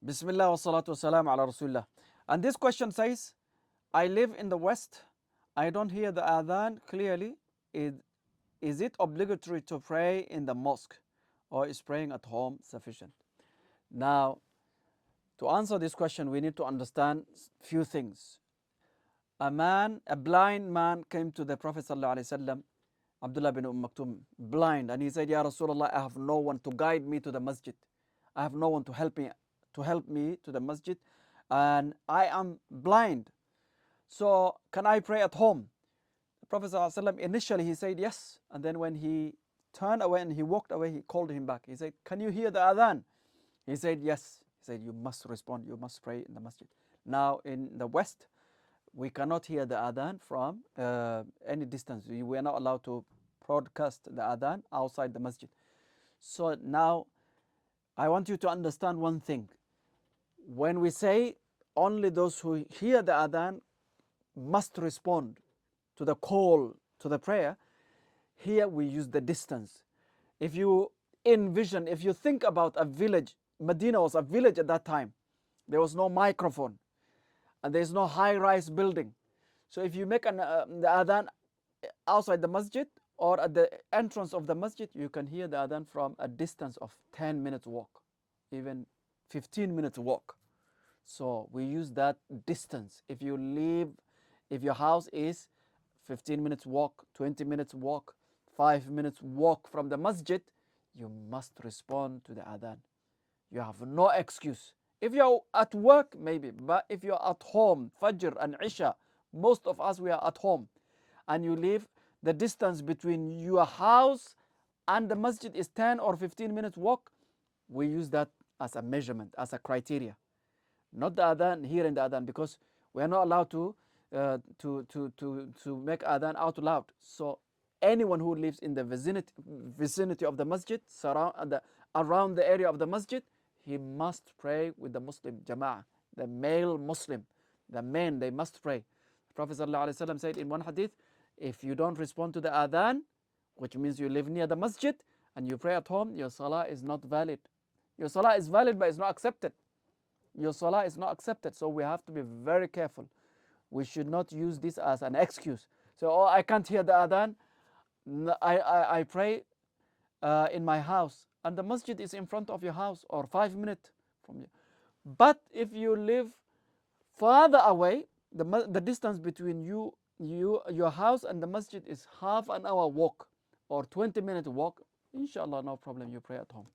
Bismillah wa salatu wa salam ala Rasulullah. And this question says, I live in the West. I don't hear the Adhan clearly. Is it obligatory to pray in the mosque, or is praying at home sufficient? Now, to answer this question, we need to understand few things. A blind man came to the Prophet sallallahu alaihi wasallam, Abdullah bin Maktum, blind, and he said, Ya Rasulullah, I have no one to guide me to the masjid. I have no one to help me to the masjid, and I am blind. So can I pray at home? The Prophet sallallahu alaihi wasallam, initially he said yes, and then when he turned away and he walked away, he called him back. He said, can you hear the adhan? He said yes. He said, you must respond, you must pray in the masjid. Now in the West, we cannot hear the adhan from any distance. We are not allowed to broadcast the adhan outside the masjid. So now I want you to understand one thing. When we say only those who hear the adhan must respond to the call to the prayer, here we use the distance. If you envision, if you think about a village, Medina was a village at that time. There was no microphone and there is no high-rise building. So if you make the adhan outside the masjid or at the entrance of the masjid, you can hear the adhan from a distance of 10 minutes walk, even 15 minutes walk. So we use that distance. If your house is 15 minutes walk, 20 minutes walk, 5 minutes walk from the masjid, you must respond to the adhan. You have no excuse. If you're at work, maybe, but if you're at home, Fajr and Isha, most of us, we are at home, and you live, the distance between your house and the masjid is 10 or 15 minutes walk, we use that as a measurement, as a criteria. Not the adhan, here in the adhan, because we are not allowed to make adhan out loud. So anyone who lives in the vicinity of the masjid, around the area of the masjid, he must pray with the Muslim jama'ah, the male Muslim, the men, they must pray. Prophet ﷺ said in one hadith, if you don't respond to the adhan, which means you live near the masjid, and you pray at home, your salah is not valid. Your salah is valid, but it's not accepted. Your salah is not accepted. So we have to be very careful. We should not use this as an excuse. So, oh, I can't hear the adhan. I pray in my house, and the masjid is in front of your house or 5 minutes from you. But if you live farther away, the distance between your house and the masjid is half an hour walk or 20-minute walk, inshallah, no problem, you pray at home.